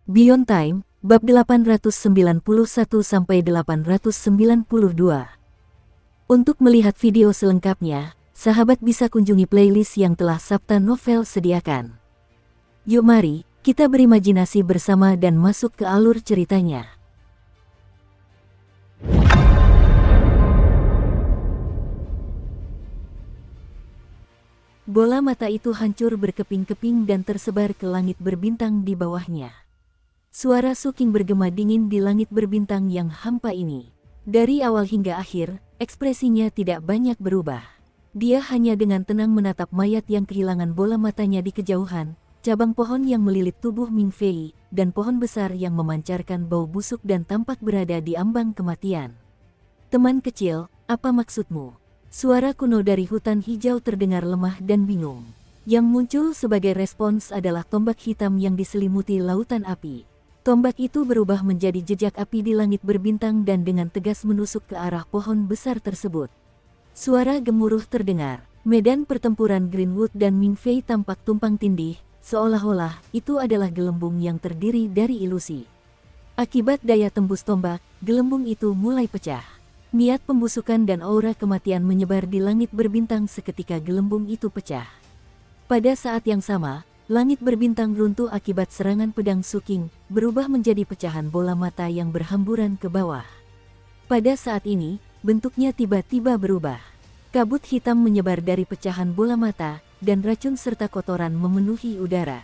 Beyond Time, bab 891-892. Untuk melihat video selengkapnya, sahabat bisa kunjungi playlist yang telah Sabta Novel sediakan. Yuk mari, kita berimajinasi bersama dan masuk ke alur ceritanya. Bola mata itu hancur berkeping-keping dan tersebar ke langit berbintang di bawahnya. Suara Suking bergema dingin di langit berbintang yang hampa ini. Dari awal hingga akhir, ekspresinya tidak banyak berubah. Dia hanya dengan tenang menatap mayat yang kehilangan bola matanya di kejauhan, cabang pohon yang melilit tubuh Ming Fei, dan pohon besar yang memancarkan bau busuk dan tampak berada di ambang kematian. "Teman kecil, apa maksudmu?" Suara kuno dari hutan hijau terdengar lemah dan bingung. Yang muncul sebagai respons adalah tombak hitam yang diselimuti lautan api. Tombak itu berubah menjadi jejak api di langit berbintang dan dengan tegas menusuk ke arah pohon besar tersebut. Suara gemuruh terdengar. Medan pertempuran Greenwood dan Ming Fei tampak tumpang tindih, seolah-olah itu adalah gelembung yang terdiri dari ilusi. Akibat daya tembus tombak, gelembung itu mulai pecah. Niat pembusukan dan aura kematian menyebar di langit berbintang seketika gelembung itu pecah. Pada saat yang sama, langit berbintang runtuh akibat serangan pedang Suking, berubah menjadi pecahan bola mata yang berhamburan ke bawah. Pada saat ini, bentuknya tiba-tiba berubah. Kabut hitam menyebar dari pecahan bola mata, dan racun serta kotoran memenuhi udara.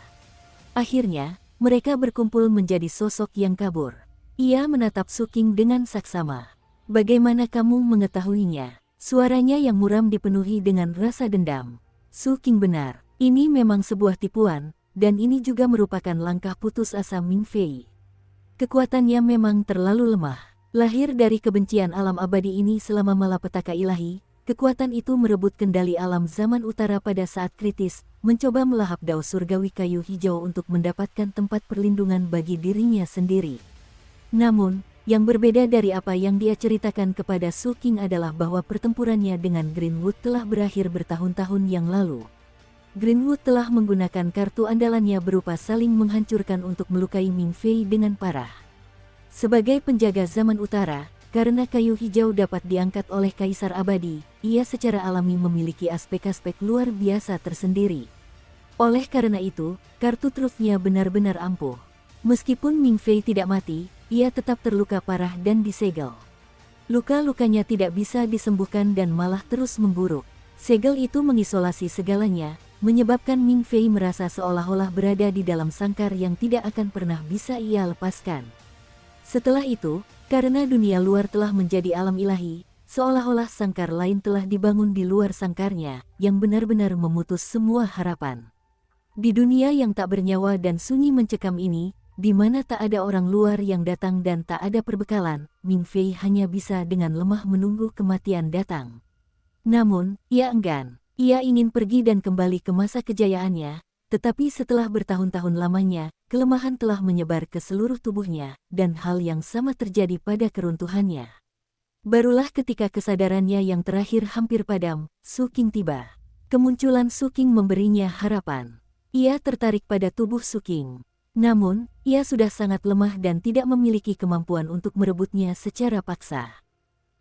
Akhirnya, mereka berkumpul menjadi sosok yang kabur. Ia menatap Suking dengan saksama. "Bagaimana kamu mengetahuinya?" Suaranya yang muram dipenuhi dengan rasa dendam. "Suking benar. Ini memang sebuah tipuan, dan ini juga merupakan langkah putus asa Ming Fei. Kekuatannya memang terlalu lemah. Lahir dari kebencian alam abadi ini selama malapetaka ilahi, kekuatan itu merebut kendali alam zaman utara pada saat kritis, mencoba melahap dao surgawi kayu hijau untuk mendapatkan tempat perlindungan bagi dirinya sendiri. Namun, yang berbeda dari apa yang dia ceritakan kepada Suking adalah bahwa pertempurannya dengan Greenwood telah berakhir bertahun-tahun yang lalu. Greenwood telah menggunakan kartu andalannya berupa saling menghancurkan untuk melukai Ming Fei dengan parah. Sebagai penjaga zaman utara, karena kayu hijau dapat diangkat oleh Kaisar Abadi, ia secara alami memiliki aspek-aspek luar biasa tersendiri. Oleh karena itu, kartu trufnya benar-benar ampuh. Meskipun Ming Fei tidak mati, ia tetap terluka parah dan disegel. Luka-lukanya tidak bisa disembuhkan dan malah terus memburuk. Segel itu mengisolasi segalanya, menyebabkan Ming Fei merasa seolah-olah berada di dalam sangkar yang tidak akan pernah bisa ia lepaskan. Setelah itu, karena dunia luar telah menjadi alam ilahi, seolah-olah sangkar lain telah dibangun di luar sangkarnya, yang benar-benar memutus semua harapan. Di dunia yang tak bernyawa dan sunyi mencekam ini, di mana tak ada orang luar yang datang dan tak ada perbekalan, Ming Fei hanya bisa dengan lemah menunggu kematian datang. Namun, ia enggan. Ia ingin pergi dan kembali ke masa kejayaannya, tetapi setelah bertahun-tahun lamanya, kelemahan telah menyebar ke seluruh tubuhnya, dan hal yang sama terjadi pada keruntuhannya. Barulah ketika kesadarannya yang terakhir hampir padam, Suking tiba. Kemunculan Suking memberinya harapan. Ia tertarik pada tubuh Suking. Namun, ia sudah sangat lemah dan tidak memiliki kemampuan untuk merebutnya secara paksa.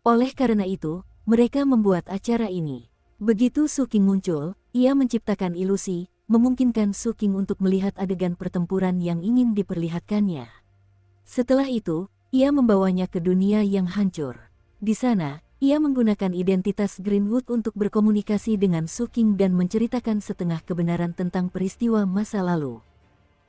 Oleh karena itu, mereka membuat acara ini. Begitu Suking muncul, ia menciptakan ilusi, memungkinkan Suking untuk melihat adegan pertempuran yang ingin diperlihatkannya. Setelah itu, ia membawanya ke dunia yang hancur. Di sana, ia menggunakan identitas Greenwood untuk berkomunikasi dengan Suking dan menceritakan setengah kebenaran tentang peristiwa masa lalu.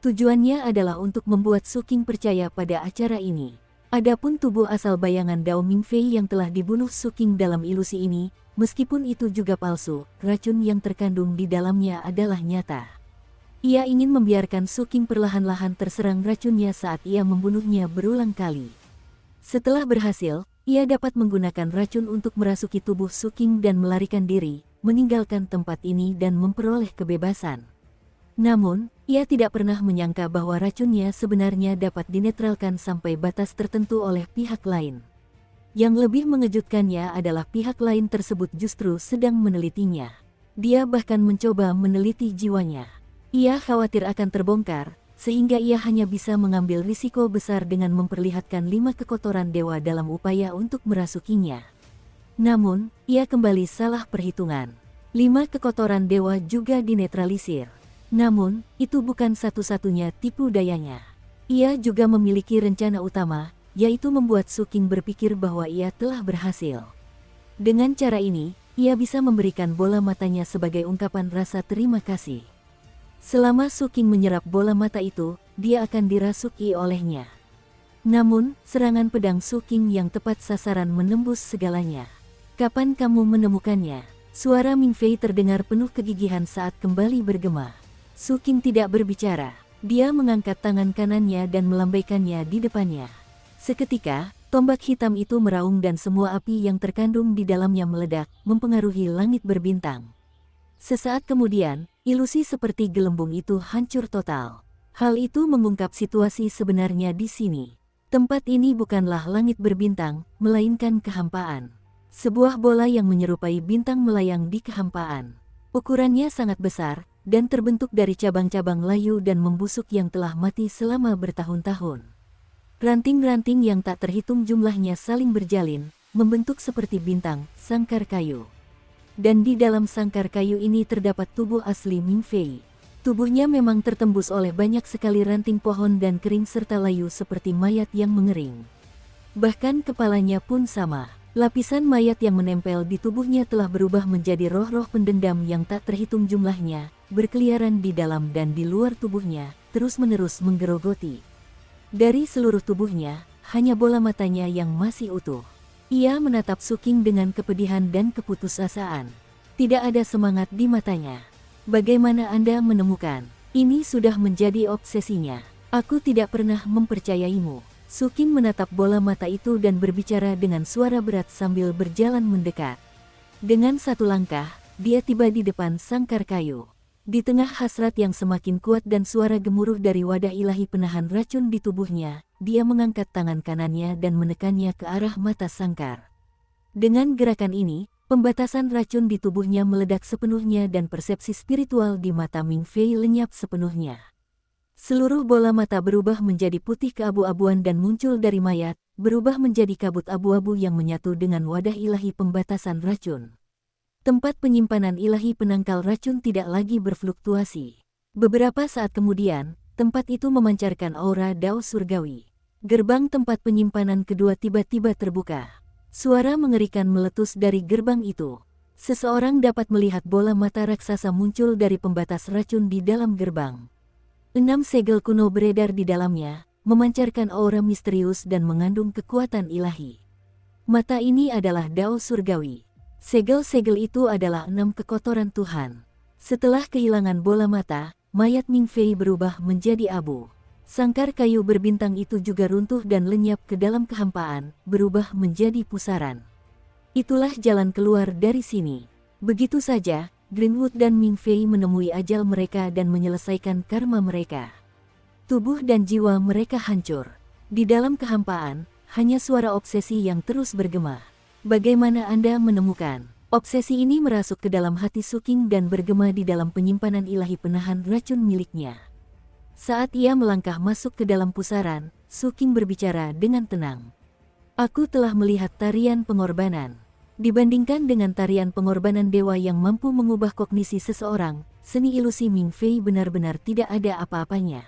Tujuannya adalah untuk membuat Suking percaya pada acara ini. Adapun tubuh asal bayangan Dao Ming Fei yang telah dibunuh Suking dalam ilusi ini, meskipun itu juga palsu, racun yang terkandung di dalamnya adalah nyata. Ia ingin membiarkan Suking perlahan-lahan terserang racunnya saat ia membunuhnya berulang kali. Setelah berhasil, ia dapat menggunakan racun untuk merasuki tubuh Suking dan melarikan diri, meninggalkan tempat ini dan memperoleh kebebasan. Namun, ia tidak pernah menyangka bahwa racunnya sebenarnya dapat dinetralkan sampai batas tertentu oleh pihak lain. Yang lebih mengejutkannya adalah pihak lain tersebut justru sedang menelitinya. Dia bahkan mencoba meneliti jiwanya. Ia khawatir akan terbongkar, sehingga ia hanya bisa mengambil risiko besar dengan memperlihatkan 5 kekotoran dewa dalam upaya untuk merasukinya. Namun, ia kembali salah perhitungan. 5 kekotoran dewa juga dinetralisir. Namun, itu bukan satu-satunya tipu dayanya. Ia juga memiliki rencana utama, yaitu membuat Su Qing berpikir bahwa ia telah berhasil. Dengan cara ini, ia bisa memberikan bola matanya sebagai ungkapan rasa terima kasih. Selama Su Qing menyerap bola mata itu, dia akan dirasuki olehnya. Namun, serangan pedang Su Qing yang tepat sasaran menembus segalanya. "Kapan kamu menemukannya?" Suara Ming Fei terdengar penuh kegigihan saat kembali bergema. Su Qing tidak berbicara. Dia mengangkat tangan kanannya dan melambaikannya di depannya. Seketika, tombak hitam itu meraung dan semua api yang terkandung di dalamnya meledak, mempengaruhi langit berbintang. Sesaat kemudian, ilusi seperti gelembung itu hancur total. Hal itu mengungkap situasi sebenarnya di sini. Tempat ini bukanlah langit berbintang, melainkan kehampaan. Sebuah bola yang menyerupai bintang melayang di kehampaan. Ukurannya sangat besar, dan terbentuk dari cabang-cabang layu dan membusuk yang telah mati selama bertahun-tahun. Ranting-ranting yang tak terhitung jumlahnya saling berjalin, membentuk seperti bintang, sangkar kayu. Dan di dalam sangkar kayu ini terdapat tubuh asli Ming Fei. Tubuhnya memang tertembus oleh banyak sekali ranting pohon dan kering serta layu seperti mayat yang mengering. Bahkan kepalanya pun sama. Lapisan mayat yang menempel di tubuhnya telah berubah menjadi roh-roh pendendam yang tak terhitung jumlahnya, berkeliaran di dalam dan di luar tubuhnya, terus-menerus menggerogoti. Dari seluruh tubuhnya, hanya bola matanya yang masih utuh. Ia menatap Su Qing dengan kepedihan dan keputusasaan. Tidak ada semangat di matanya. "Bagaimana Anda menemukan? Ini sudah menjadi obsesinya. Aku tidak pernah mempercayaimu." Su Qing menatap bola mata itu dan berbicara dengan suara berat sambil berjalan mendekat. Dengan satu langkah, dia tiba di depan sangkar kayu. Di tengah hasrat yang semakin kuat dan suara gemuruh dari wadah ilahi penahan racun di tubuhnya, dia mengangkat tangan kanannya dan menekannya ke arah mata sangkar. Dengan gerakan ini, pembatasan racun di tubuhnya meledak sepenuhnya dan persepsi spiritual di mata Ming Fei lenyap sepenuhnya. Seluruh bola mata berubah menjadi putih keabu-abuan dan muncul dari mayat, berubah menjadi kabut abu-abu yang menyatu dengan wadah ilahi pembatasan racun. Tempat penyimpanan ilahi penangkal racun tidak lagi berfluktuasi. Beberapa saat kemudian, tempat itu memancarkan aura dao surgawi. Gerbang tempat penyimpanan kedua tiba-tiba terbuka. Suara mengerikan meletus dari gerbang itu. Seseorang dapat melihat bola mata raksasa muncul dari pembatas racun di dalam gerbang. 6 segel kuno beredar di dalamnya, memancarkan aura misterius dan mengandung kekuatan ilahi. Mata ini adalah dao surgawi. Segel-segel itu adalah 6 kekotoran Tuhan. Setelah kehilangan bola mata, mayat Ming Fei berubah menjadi abu. Sangkar kayu berbintang itu juga runtuh dan lenyap ke dalam kehampaan, berubah menjadi pusaran. Itulah jalan keluar dari sini. Begitu saja, Greenwood dan Ming Fei menemui ajal mereka dan menyelesaikan karma mereka. Tubuh dan jiwa mereka hancur. Di dalam kehampaan, hanya suara obsesi yang terus bergema. "Bagaimana Anda menemukan?" Obsesi ini merasuk ke dalam hati Su Qing dan bergema di dalam penyimpanan ilahi penahan racun miliknya. Saat ia melangkah masuk ke dalam pusaran, Su Qing berbicara dengan tenang. "Aku telah melihat tarian pengorbanan. Dibandingkan dengan tarian pengorbanan dewa yang mampu mengubah kognisi seseorang, seni ilusi Ming Fei benar-benar tidak ada apa-apanya."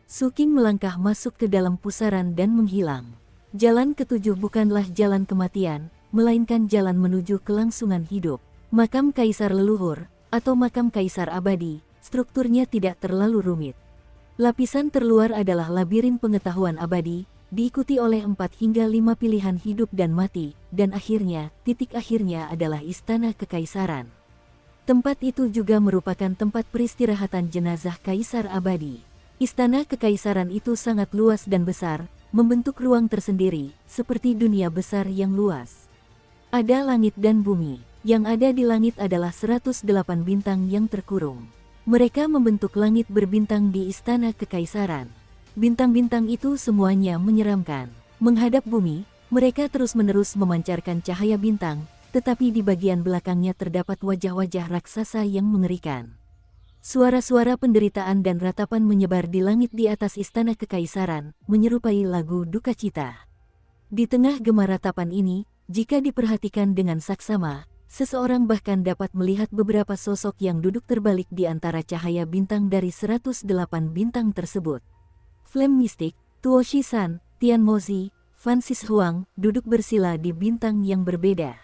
Su Qing melangkah masuk ke dalam pusaran dan menghilang. Jalan ketujuh bukanlah jalan kematian, melainkan jalan menuju kelangsungan hidup. Makam kaisar leluhur, atau makam kaisar abadi, strukturnya tidak terlalu rumit. Lapisan terluar adalah labirin pengetahuan abadi, diikuti oleh 4 hingga 5 pilihan hidup dan mati, dan akhirnya, titik akhirnya adalah istana kekaisaran. Tempat itu juga merupakan tempat peristirahatan jenazah kaisar abadi. Istana kekaisaran itu sangat luas dan besar, membentuk ruang tersendiri, seperti dunia besar yang luas. Ada langit dan bumi. Yang ada di langit adalah 108 bintang yang terkurung. Mereka membentuk langit berbintang di istana kekaisaran. Bintang-bintang itu semuanya menyeramkan. Menghadap bumi, mereka terus-menerus memancarkan cahaya bintang, tetapi di bagian belakangnya terdapat wajah-wajah raksasa yang mengerikan. Suara-suara penderitaan dan ratapan menyebar di langit di atas istana kekaisaran, menyerupai lagu duka cita. Di tengah gema ratapan ini, jika diperhatikan dengan saksama, seseorang bahkan dapat melihat beberapa sosok yang duduk terbalik di antara cahaya bintang dari 108 bintang tersebut. Flame Mystic, Tuo Shi-san, Tian Mozi, Francis Huang, duduk bersila di bintang yang berbeda.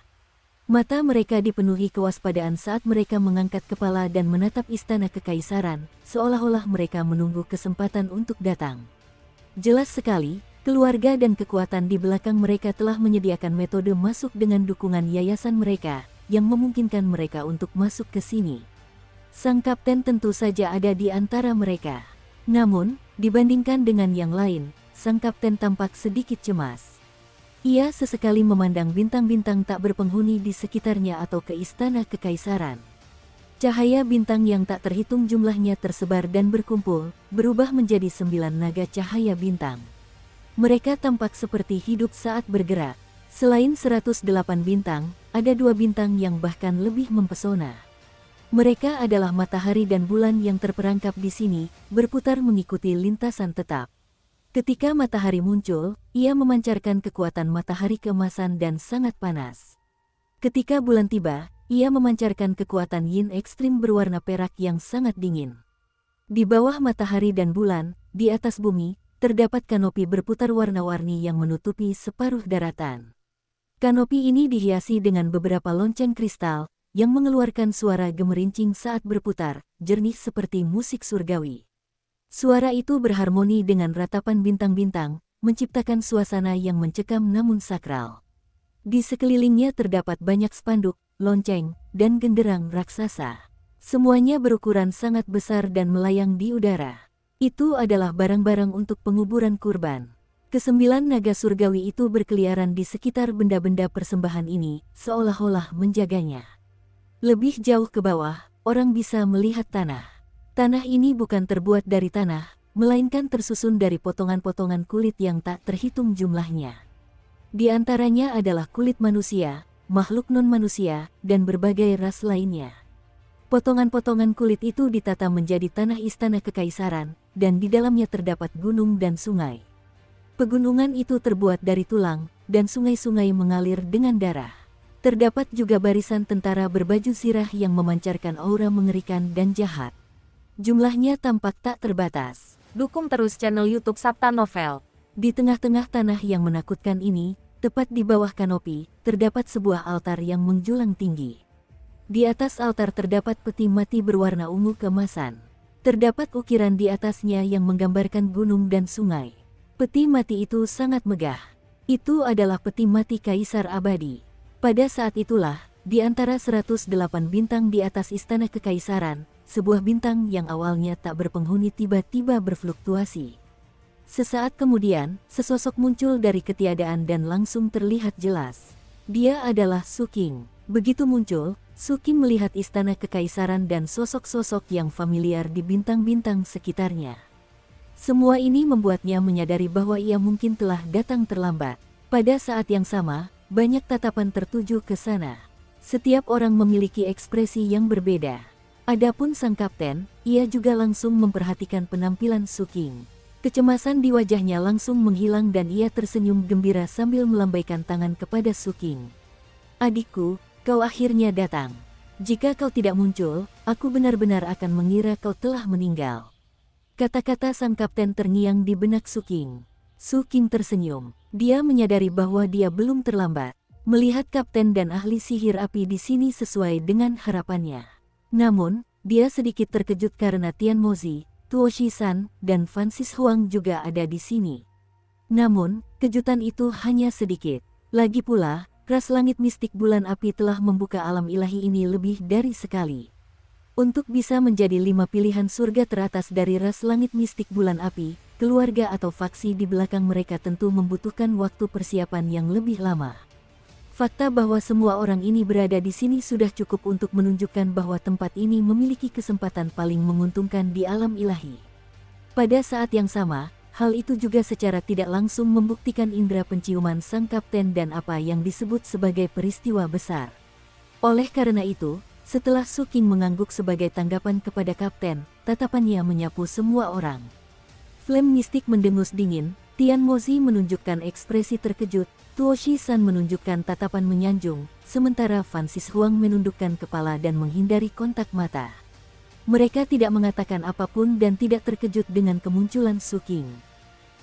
Mata mereka dipenuhi kewaspadaan saat mereka mengangkat kepala dan menatap istana kekaisaran, seolah-olah mereka menunggu kesempatan untuk datang. Jelas sekali, keluarga dan kekuatan di belakang mereka telah menyediakan metode masuk dengan dukungan yayasan mereka, yang memungkinkan mereka untuk masuk ke sini. Sang kapten tentu saja ada di antara mereka. Namun, dibandingkan dengan yang lain, sang kapten tampak sedikit cemas. Ia sesekali memandang bintang-bintang tak berpenghuni di sekitarnya atau ke istana kekaisaran. Cahaya bintang yang tak terhitung jumlahnya tersebar dan berkumpul, berubah menjadi 9 naga cahaya bintang. Mereka tampak seperti hidup saat bergerak. Selain 108 bintang, ada 2 bintang yang bahkan lebih mempesona. Mereka adalah matahari dan bulan yang terperangkap di sini, berputar mengikuti lintasan tetap. Ketika matahari muncul, ia memancarkan kekuatan matahari keemasan dan sangat panas. Ketika bulan tiba, ia memancarkan kekuatan yin ekstrim berwarna perak yang sangat dingin. Di bawah matahari dan bulan, di atas bumi, terdapat kanopi berputar warna-warni yang menutupi separuh daratan. Kanopi ini dihiasi dengan beberapa lonceng kristal, yang mengeluarkan suara gemerincing saat berputar, jernih seperti musik surgawi. Suara itu berharmoni dengan ratapan bintang-bintang, menciptakan suasana yang mencekam namun sakral. Di sekelilingnya terdapat banyak spanduk, lonceng, dan genderang raksasa. Semuanya berukuran sangat besar dan melayang di udara. Itu adalah barang-barang untuk penguburan kurban. Kesembilan naga surgawi itu berkeliaran di sekitar benda-benda persembahan ini, seolah-olah menjaganya. Lebih jauh ke bawah, orang bisa melihat tanah. Tanah ini bukan terbuat dari tanah, melainkan tersusun dari potongan-potongan kulit yang tak terhitung jumlahnya. Di antaranya adalah kulit manusia, makhluk non-manusia, dan berbagai ras lainnya. Potongan-potongan kulit itu ditata menjadi tanah istana kekaisaran, dan di dalamnya terdapat gunung dan sungai. Pegunungan itu terbuat dari tulang, dan sungai-sungai mengalir dengan darah. Terdapat juga barisan tentara berbaju sirah yang memancarkan aura mengerikan dan jahat. Jumlahnya tampak tak terbatas. Dukung terus channel YouTube Sabta Novel. Di tengah-tengah tanah yang menakutkan ini, tepat di bawah kanopi, terdapat sebuah altar yang menjulang tinggi. Di atas altar terdapat peti mati berwarna ungu keemasan. Terdapat ukiran di atasnya yang menggambarkan gunung dan sungai. Peti mati itu sangat megah. Itu adalah peti mati kaisar abadi. Pada saat itulah, di antara 108 bintang di atas istana kekaisaran, sebuah bintang yang awalnya tak berpenghuni tiba-tiba berfluktuasi. Sesaat kemudian, sesosok muncul dari ketiadaan dan langsung terlihat jelas. Dia adalah Su Qing. Begitu muncul, Su Qing melihat istana kekaisaran dan sosok-sosok yang familiar di bintang-bintang sekitarnya. Semua ini membuatnya menyadari bahwa ia mungkin telah datang terlambat. Pada saat yang sama, banyak tatapan tertuju ke sana. Setiap orang memiliki ekspresi yang berbeda. Adapun sang kapten, ia juga langsung memperhatikan penampilan Su Qing. Kecemasan di wajahnya langsung menghilang dan ia tersenyum gembira sambil melambaikan tangan kepada Su Qing. "Adikku, kau akhirnya datang. Jika kau tidak muncul, aku benar-benar akan mengira kau telah meninggal." Kata-kata sang kapten terngiang di benak Su Qing. Su Qing tersenyum. Dia menyadari bahwa dia belum terlambat. Melihat kapten dan ahli sihir api di sini sesuai dengan harapannya. Namun, dia sedikit terkejut karena Tian Mozi, Tuo Shi-san, dan Francis Huang juga ada di sini. Namun, kejutan itu hanya sedikit. Lagi pula, ras langit mistik bulan api telah membuka alam ilahi ini lebih dari sekali. Untuk bisa menjadi 5 pilihan surga teratas dari ras langit mistik bulan api, keluarga atau faksi di belakang mereka tentu membutuhkan waktu persiapan yang lebih lama. Fakta bahwa semua orang ini berada di sini sudah cukup untuk menunjukkan bahwa tempat ini memiliki kesempatan paling menguntungkan di alam ilahi. Pada saat yang sama, hal itu juga secara tidak langsung membuktikan indera penciuman sang kapten dan apa yang disebut sebagai peristiwa besar. Oleh karena itu, Setelah Su King mengangguk sebagai tanggapan kepada kapten, tatapannya menyapu semua orang. Flame mistik mendengus dingin, Tian Mozi menunjukkan ekspresi terkejut, Tuo Shi-san menunjukkan tatapan menyanjung, sementara Fan Sishuang menundukkan kepala dan menghindari kontak mata. Mereka tidak mengatakan apapun dan tidak terkejut dengan kemunculan Su King.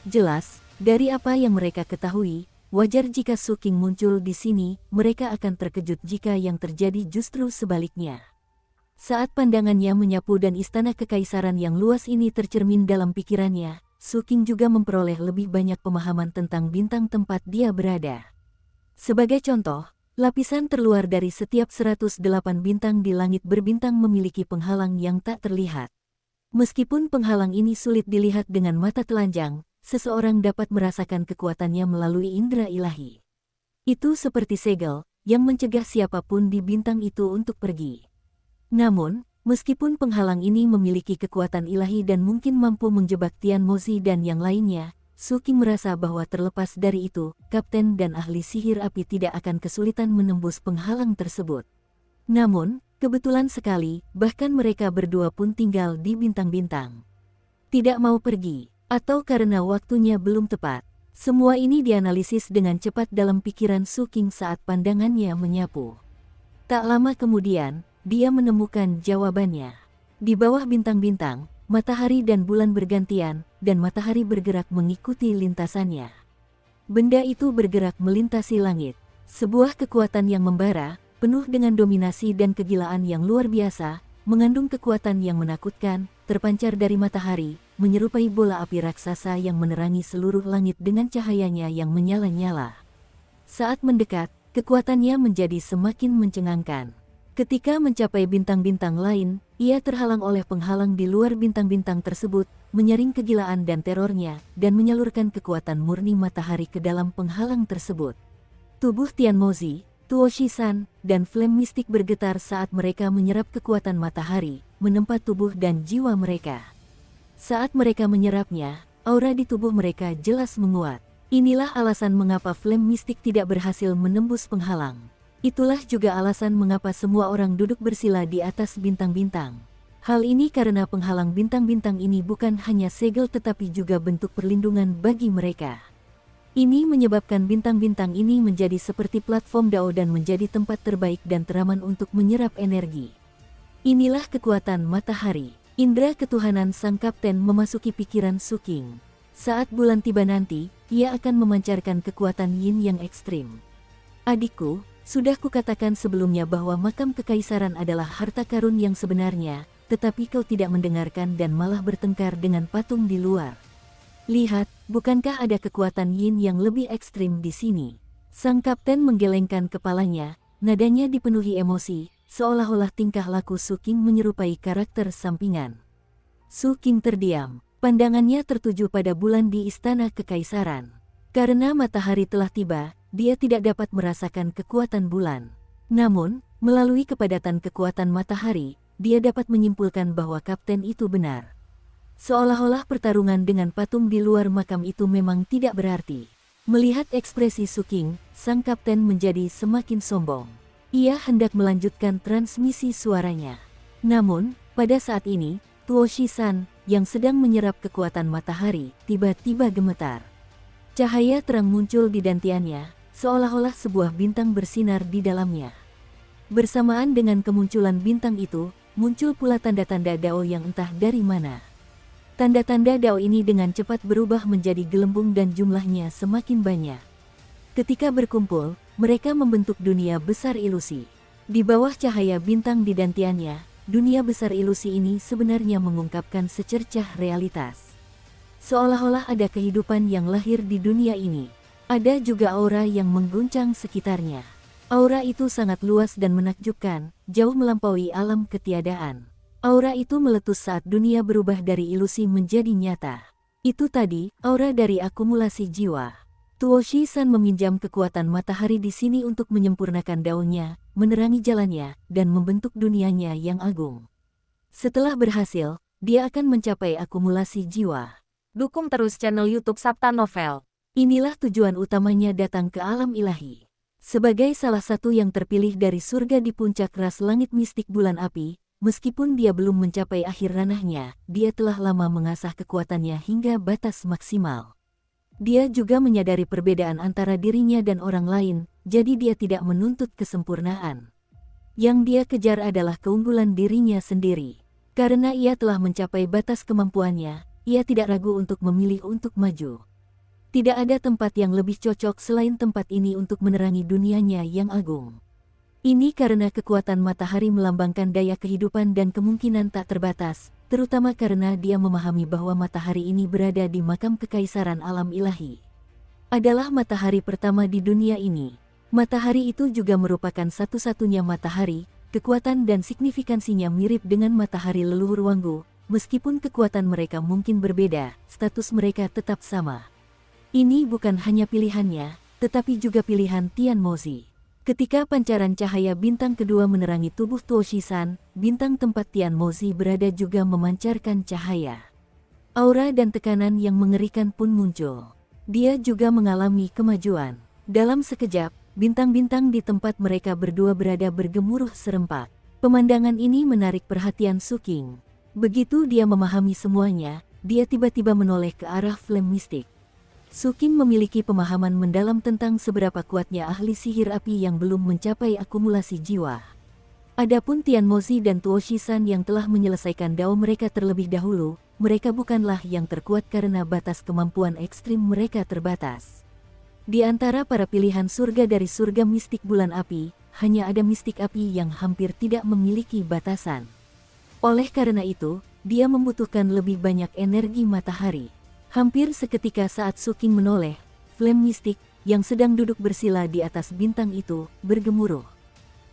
Jelas, dari apa yang mereka ketahui, wajar jika Su King muncul di sini, mereka akan terkejut jika yang terjadi justru sebaliknya. Saat pandangannya menyapu dan istana kekaisaran yang luas ini tercermin dalam pikirannya, Su King juga memperoleh lebih banyak pemahaman tentang bintang tempat dia berada. Sebagai contoh, lapisan terluar dari setiap 108 bintang di langit berbintang memiliki penghalang yang tak terlihat. Meskipun penghalang ini sulit dilihat dengan mata telanjang, seseorang dapat merasakan kekuatannya melalui indera ilahi. Itu seperti segel, yang mencegah siapapun di bintang itu untuk pergi. Namun, meskipun penghalang ini memiliki kekuatan ilahi dan mungkin mampu menjebak Tian Mozi dan yang lainnya, Su King merasa bahwa terlepas dari itu, kapten dan ahli sihir api tidak akan kesulitan menembus penghalang tersebut. Namun, kebetulan sekali, bahkan mereka berdua pun tinggal di bintang-bintang. Tidak mau pergi, atau karena waktunya belum tepat. Semua ini dianalisis dengan cepat dalam pikiran Su King saat pandangannya menyapu. Tak lama kemudian, dia menemukan jawabannya. Di bawah bintang-bintang, matahari dan bulan bergantian, dan matahari bergerak mengikuti lintasannya. Benda itu bergerak melintasi langit. Sebuah kekuatan yang membara, penuh dengan dominasi dan kegilaan yang luar biasa, mengandung kekuatan yang menakutkan, terpancar dari matahari, menyerupai bola api raksasa yang menerangi seluruh langit dengan cahayanya yang menyala-nyala. Saat mendekat, kekuatannya menjadi semakin mencengangkan. Ketika mencapai bintang-bintang lain, ia terhalang oleh penghalang di luar bintang-bintang tersebut, menyaring kegilaan dan terornya, dan menyalurkan kekuatan murni matahari ke dalam penghalang tersebut. Tubuh Tian Mozi, Tuo Shi-san, dan Flame Mistik bergetar saat mereka menyerap kekuatan matahari, menempa tubuh dan jiwa mereka. Saat mereka menyerapnya, aura di tubuh mereka jelas menguat. Inilah alasan mengapa Flame Mistik tidak berhasil menembus penghalang. Itulah juga alasan mengapa semua orang duduk bersila di atas bintang-bintang. Hal ini karena penghalang bintang-bintang ini bukan hanya segel tetapi juga bentuk perlindungan bagi mereka. Ini menyebabkan bintang-bintang ini menjadi seperti platform dao dan menjadi tempat terbaik dan teraman untuk menyerap energi. Inilah kekuatan matahari. Indera ketuhanan sang kapten memasuki pikiran Su King. Saat bulan tiba nanti, ia akan memancarkan kekuatan yin yang ekstrim. Adikku, sudah kukatakan sebelumnya bahwa makam kekaisaran adalah harta karun yang sebenarnya, tetapi kau tidak mendengarkan dan malah bertengkar dengan patung di luar. Lihat, bukankah ada kekuatan yin yang lebih ekstrim di sini? Sang kapten menggelengkan kepalanya, nadanya dipenuhi emosi, seolah-olah tingkah laku Su King menyerupai karakter sampingan. Su King terdiam, pandangannya tertuju pada bulan di istana kekaisaran. Karena matahari telah tiba, dia tidak dapat merasakan kekuatan bulan. Namun, melalui kepadatan kekuatan matahari, dia dapat menyimpulkan bahwa kapten itu benar. Seolah-olah pertarungan dengan patung di luar makam itu memang tidak berarti. Melihat ekspresi Su King, sang kapten menjadi semakin sombong. Ia hendak melanjutkan transmisi suaranya. Namun, pada saat ini, Tuo Shi-san, yang sedang menyerap kekuatan matahari, tiba-tiba gemetar. Cahaya terang muncul di dantiannya, seolah-olah sebuah bintang bersinar di dalamnya. Bersamaan dengan kemunculan bintang itu, muncul pula tanda-tanda dao yang entah dari mana. Tanda-tanda dao ini dengan cepat berubah menjadi gelembung dan jumlahnya semakin banyak. Ketika berkumpul, mereka membentuk dunia besar ilusi. Di bawah cahaya bintang di dantiannya, dunia besar ilusi ini sebenarnya mengungkapkan secercah realitas. Seolah-olah ada kehidupan yang lahir di dunia ini. Ada juga aura yang mengguncang sekitarnya. Aura itu sangat luas dan menakjubkan, jauh melampaui alam ketiadaan. Aura itu meletus saat dunia berubah dari ilusi menjadi nyata. Itu tadi, aura dari akumulasi jiwa. Tuo Shi-san meminjam kekuatan matahari di sini untuk menyempurnakan daunnya, menerangi jalannya, dan membentuk dunianya yang agung. Setelah berhasil, dia akan mencapai akumulasi jiwa. Dukung terus channel YouTube Sabta Novel. Inilah tujuan utamanya datang ke alam ilahi. Sebagai salah satu yang terpilih dari surga di puncak ras langit mistik bulan api, meskipun dia belum mencapai akhir ranahnya, dia telah lama mengasah kekuatannya hingga batas maksimal. Dia juga menyadari perbedaan antara dirinya dan orang lain, jadi dia tidak menuntut kesempurnaan. Yang dia kejar adalah keunggulan dirinya sendiri. Karena ia telah mencapai batas kemampuannya, ia tidak ragu untuk memilih untuk maju. Tidak ada tempat yang lebih cocok selain tempat ini untuk menerangi dunianya yang agung. Ini karena kekuatan matahari melambangkan daya kehidupan dan kemungkinan tak terbatas, terutama karena dia memahami bahwa matahari ini berada di makam kekaisaran alam ilahi. Adalah matahari pertama di dunia ini. Matahari itu juga merupakan satu-satunya matahari, kekuatan dan signifikansinya mirip dengan matahari leluhur Wanggu, meskipun kekuatan mereka mungkin berbeda, status mereka tetap sama. Ini bukan hanya pilihannya, tetapi juga pilihan Tian Mozi. Ketika pancaran cahaya bintang kedua menerangi tubuh Tuoshi-san, bintang tempat Tian Mozi berada juga memancarkan cahaya. Aura dan tekanan yang mengerikan pun muncul. Dia juga mengalami kemajuan. Dalam sekejap, bintang-bintang di tempat mereka berdua berada bergemuruh serempak. Pemandangan ini menarik perhatian Su Qing. Begitu dia memahami semuanya, dia tiba-tiba menoleh ke arah flame mistik. Su Qing memiliki pemahaman mendalam tentang seberapa kuatnya ahli sihir api yang belum mencapai akumulasi jiwa. Adapun Tian Mozi dan Tuoshi-san yang telah menyelesaikan dao mereka terlebih dahulu, mereka bukanlah yang terkuat karena batas kemampuan ekstrim mereka terbatas. Di antara para pilihan surga dari surga mistik bulan api, hanya ada mistik api yang hampir tidak memiliki batasan. Oleh karena itu, dia membutuhkan lebih banyak energi matahari. Hampir seketika saat Su Qing menoleh, flame mistik yang sedang duduk bersila di atas bintang itu bergemuruh.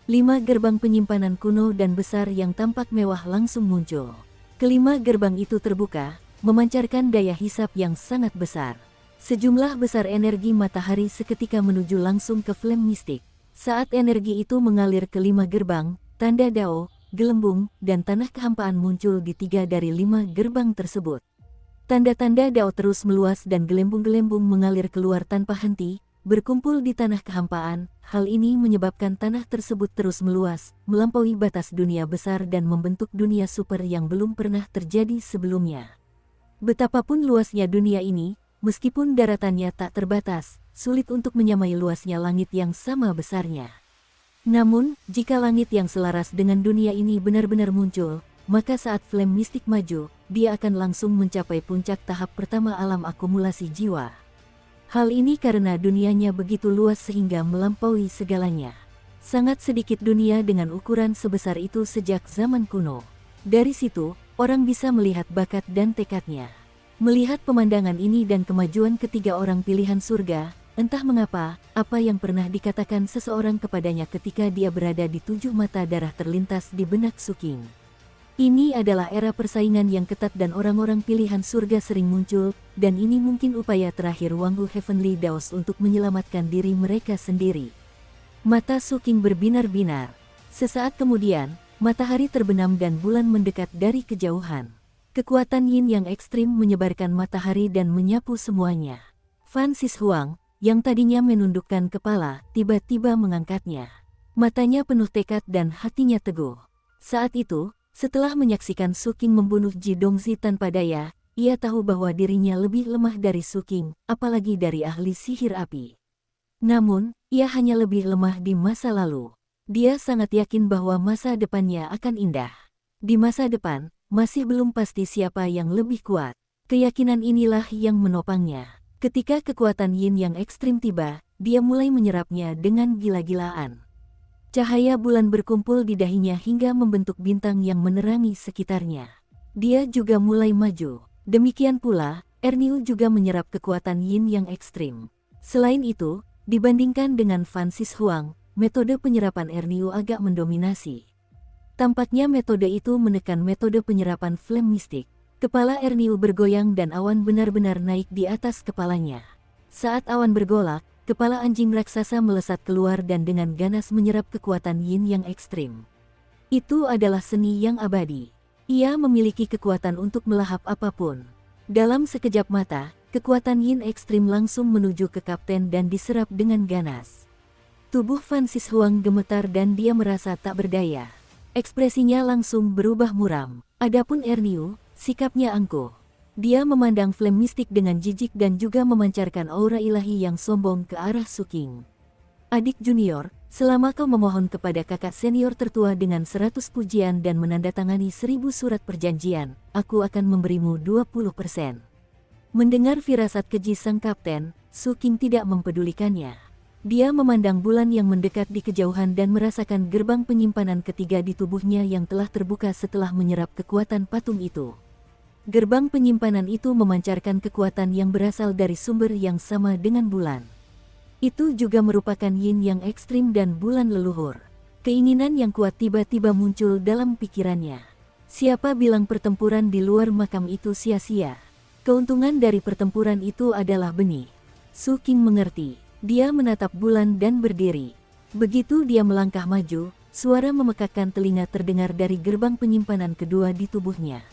5 gerbang penyimpanan kuno dan besar yang tampak mewah langsung muncul. Kelima gerbang itu terbuka, memancarkan daya hisap yang sangat besar. Sejumlah besar energi matahari seketika menuju langsung ke flame mistik. Saat energi itu mengalir ke 5 gerbang, tanda dao, gelembung, dan tanah kehampaan muncul di 3 dari 5 gerbang tersebut. Tanda-tanda dao terus meluas dan gelembung-gelembung mengalir keluar tanpa henti, berkumpul di tanah kehampaan. Hal ini menyebabkan tanah tersebut terus meluas, melampaui batas dunia besar dan membentuk dunia super yang belum pernah terjadi sebelumnya. Betapapun luasnya dunia ini, meskipun daratannya tak terbatas, sulit untuk menyamai luasnya langit yang sama besarnya. Namun, jika langit yang selaras dengan dunia ini benar-benar muncul, maka saat flame mistik maju, dia akan langsung mencapai puncak tahap pertama alam akumulasi jiwa. Hal ini karena dunianya begitu luas sehingga melampaui segalanya. Sangat sedikit dunia dengan ukuran sebesar itu sejak zaman kuno. Dari situ, orang bisa melihat bakat dan tekadnya. Melihat pemandangan ini dan kemajuan ketiga orang pilihan surga, entah mengapa, apa yang pernah dikatakan seseorang kepadanya ketika dia berada di 7 mata darah terlintas di benak Su Qing. Ini adalah era persaingan yang ketat dan orang-orang pilihan surga sering muncul, dan ini mungkin upaya terakhir Wanggu Heavenly Daos untuk menyelamatkan diri mereka sendiri. Mata Su Qing berbinar-binar. Sesaat kemudian, matahari terbenam dan bulan mendekat dari kejauhan. Kekuatan yin yang ekstrim menyebarkan matahari dan menyapu semuanya. Fan Sishuang, yang tadinya menundukkan kepala, tiba-tiba mengangkatnya. Matanya penuh tekad dan hatinya teguh. Saat itu, setelah menyaksikan Su Qing membunuh Ji Dongzi tanpa daya, ia tahu bahwa dirinya lebih lemah dari Su Qing, apalagi dari ahli sihir api. Namun, ia hanya lebih lemah di masa lalu. Dia sangat yakin bahwa masa depannya akan indah. Di masa depan, masih belum pasti siapa yang lebih kuat. Keyakinan inilah yang menopangnya. Ketika kekuatan yin yang ekstrim tiba, dia mulai menyerapnya dengan gila-gilaan. Cahaya bulan berkumpul di dahinya hingga membentuk bintang yang menerangi sekitarnya. Dia juga mulai maju. Demikian pula, Erniu juga menyerap kekuatan yin yang ekstrim. Selain itu, dibandingkan dengan Fan Sishuang, metode penyerapan Erniu agak mendominasi. Tampaknya metode itu menekan metode penyerapan flame mistik. Kepala Erniu bergoyang dan awan benar-benar naik di atas kepalanya. Saat awan bergolak, kepala anjing raksasa melesat keluar dan dengan ganas menyerap kekuatan yin yang ekstrim. Itu adalah seni yang abadi. Ia memiliki kekuatan untuk melahap apapun. Dalam sekejap mata, kekuatan yin ekstrim langsung menuju ke kapten dan diserap dengan ganas. Tubuh Fan Sishuang gemetar dan dia merasa tak berdaya. Ekspresinya langsung berubah muram. Adapun Erniu, sikapnya angkuh. Dia memandang flame mistik dengan jijik dan juga memancarkan aura ilahi yang sombong ke arah Su King. Adik junior, selama kau memohon kepada kakak senior tertua dengan 100 pujian dan menandatangani 1000 surat perjanjian, aku akan memberimu 20%. Mendengar firasat keji sang kapten, Su King tidak mempedulikannya. Dia memandang bulan yang mendekat di kejauhan dan merasakan gerbang penyimpanan ketiga di tubuhnya yang telah terbuka setelah menyerap kekuatan patung itu. Gerbang penyimpanan itu memancarkan kekuatan yang berasal dari sumber yang sama dengan bulan. Itu juga merupakan yin yang ekstrim dan bulan leluhur. Keinginan yang kuat tiba-tiba muncul dalam pikirannya. Siapa bilang pertempuran di luar makam itu sia-sia? Keuntungan dari pertempuran itu adalah benih. Su King mengerti. Dia menatap bulan dan berdiri. Begitu dia melangkah maju, suara memekakkan telinga terdengar dari gerbang penyimpanan kedua di tubuhnya.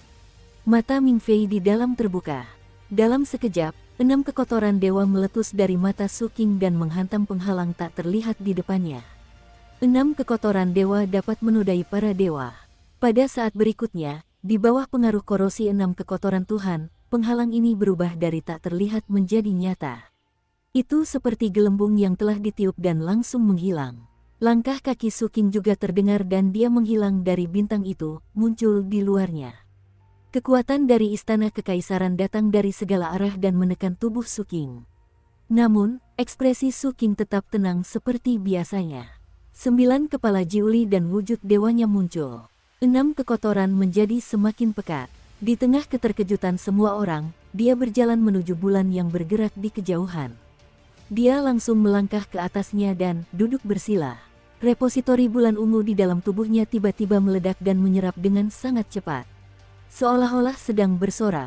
Mata Ming Fei di dalam terbuka. Dalam sekejap, 6 kekotoran dewa meletus dari mata Su King dan menghantam penghalang tak terlihat di depannya. 6 kekotoran dewa dapat menodai para dewa. Pada saat berikutnya, di bawah pengaruh korosi 6 kekotoran Tuhan, penghalang ini berubah dari tak terlihat menjadi nyata. Itu seperti gelembung yang telah ditiup dan langsung menghilang. Langkah kaki Su King juga terdengar dan dia menghilang dari bintang itu, muncul di luarnya. Kekuatan dari istana kekaisaran datang dari segala arah dan menekan tubuh Su King. Namun, ekspresi Su King tetap tenang seperti biasanya. 9 kepala Jiuli dan wujud dewanya muncul. 6 kekotoran menjadi semakin pekat. Di tengah keterkejutan semua orang, dia berjalan menuju bulan yang bergerak di kejauhan. Dia langsung melangkah ke atasnya dan duduk bersila. Repositori bulan ungu di dalam tubuhnya tiba-tiba meledak dan menyerap dengan sangat cepat. Seolah-olah sedang bersorak.